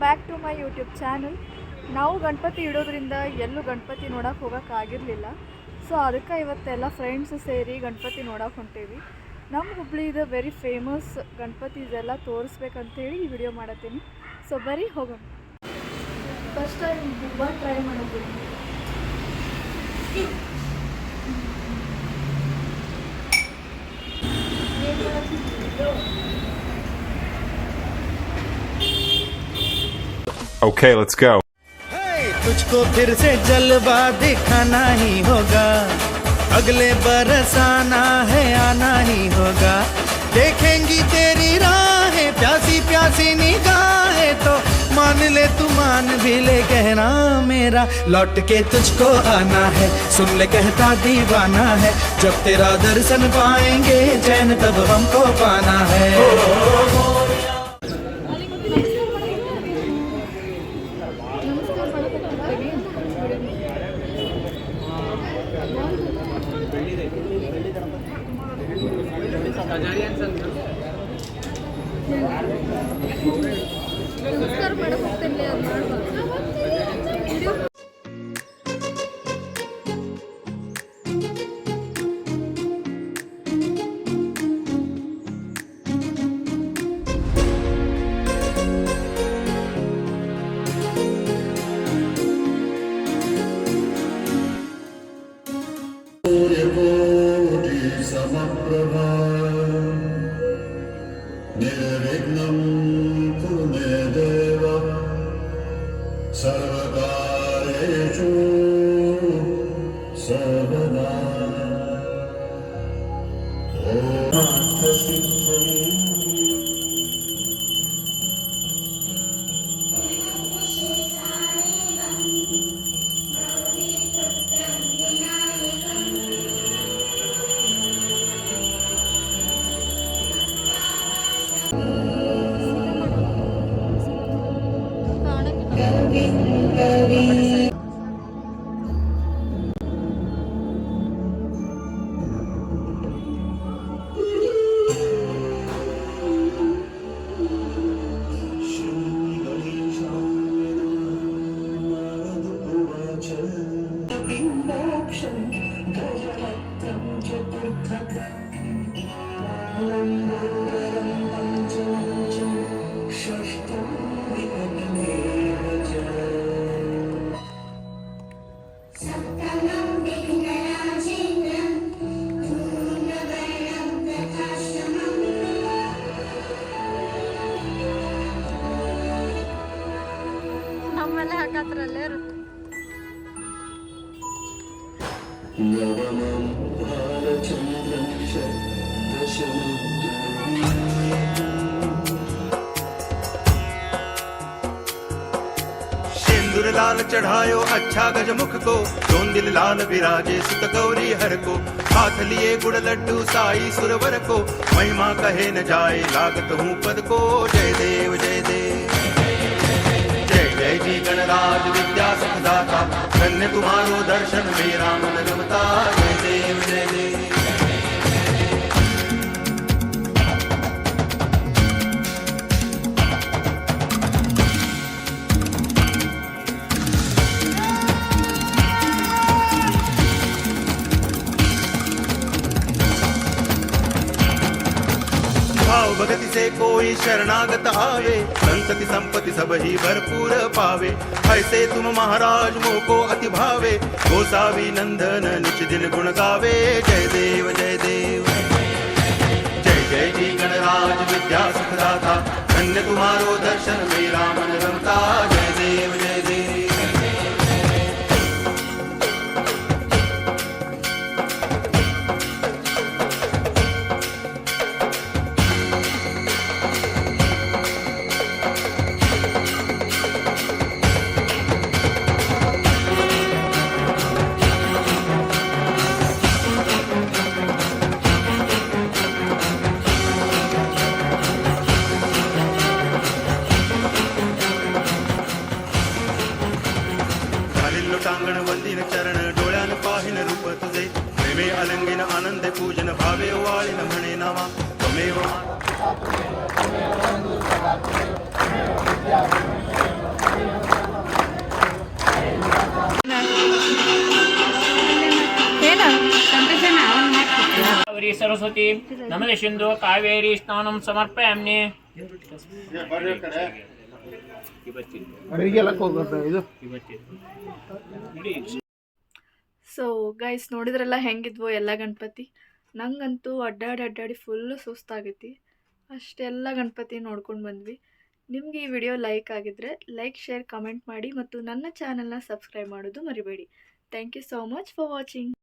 Back to my YouTube channel. ನಾವು ಗಣಪತಿ ಇಡೋದ್ರಿಂದ ಎಲ್ಲೂ ಗಣಪತಿ ನೋಡೋಕೆ ಹೋಗೋಕ್ಕಾಗಿರಲಿಲ್ಲ. ಸೊ ಅದಕ್ಕೆ ಇವತ್ತೆಲ್ಲ ಫ್ರೆಂಡ್ಸ್ ಸೇರಿ ಗಣಪತಿ ನೋಡೋಕೆ ಹೊಂಟೇವಿ. ನಮ್ಮ ಹುಬ್ಳಿದು ವೆರಿ ಫೇಮಸ್ ಗಣಪತಿದೆಲ್ಲ ತೋರಿಸ್ಬೇಕಂತೇಳಿ ಈ ವಿಡಿಯೋ ಮಾಡತ್ತೀನಿ. ಸೊ ಬರೀ ಹೋಗೋಣ. ಫಸ್ಟ್ ಟೈಮ್ ಬುಬ್ಬ ಟ್ರೈ ಮಾಡಿದ್ದೀನಿ. Okay, let's go. तुझको फिर से जलवा दिखाना ही होगा, अगले बरस आना है आना ही होगा. देखेंगी तेरी राहें प्यासी प्यासी निगाहें, तो मान ले तू मान भी ले कहना मेरा, लौट के तुझको आना है. सुन ले कहता दीवाना है, जब तेरा दर्शन पाएंगे चैन तब हमको पाना है. ನಮಸ್ಕಾರ ಮಾಡಕ್ಕೆ ಹೋಗ್ತೇನೆ, ಅದು ಮಾಡ್ಬೋದು. निर्विघ्नं कुरु मे देव, सर्वकार्येषु सर्वदा. ನಮ್ಮೆಲ್ಲ ಹಾಕತ್ರಲ್ಲೇ ಇರುತ್ತೆ. सिंदूर लाल चढ़ायो अच्छा गजमुख को, दोन दिल लाल विराजे सुत गौरी हर को. हाथ लिए गुड़ लड्डू साई सुरवर को, महिमा कहे न जाए लागत हूँ पद को. जय देव जय देव जय जय जी गणराज विद्या सुखदाता, धन्य तुम्हारो दर्शन मेरा मन रमता. जय देव जय देव. भाव भगति से कोई शरणागत आवे, संतति संपत्ति सब ही भरपूर पावे. ऐसे तुम महाराज मोको अति भावे, गोसावी नंदन निच दिन गुण गावे. जय देव जय देव जय जय जी गणराज विद्या सुखदाता, धन्य तुम्हारो दर्शन मेरा मन रमता. जय देव जय देव. टांगण वंदिन चरण डोळ्यान पाहिन रूप तुझे, प्रेमे अलंगिन आनंद पूजन भावे वाळीन म्हणे नावा त्वमेव. गौरी सरस्वती नमः सिंधु कावेरी स्नानं समर्पयामि ಸೊ ಗೈಸ್ ನೋಡಿದ್ರಲ್ಲ ಹೆಂಗಿದ್ವು ಎಲ್ಲ ಗಣಪತಿ. ನಂಗಂತೂ ಅಡ್ಡಾಡಿ ಫುಲ್ಲು ಸುಸ್ತಾಗೈತಿ. ಅಷ್ಟೆಲ್ಲ ಗಣಪತಿ ನೋಡ್ಕೊಂಡು ಬಂದ್ವಿ. ನಿಮಗೆ ಈ ವಿಡಿಯೋ ಲೈಕ್ ಆಗಿದ್ರೆ ಲೈಕ್, ಶೇರ್, ಕಮೆಂಟ್ ಮಾಡಿ ಮತ್ತು ನನ್ನ ಚಾನಲ್ನ ಸಬ್ಸ್ಕ್ರೈಬ್ ಮಾಡೋದು ಮರಿಬೇಡಿ. Thank you so much for watching.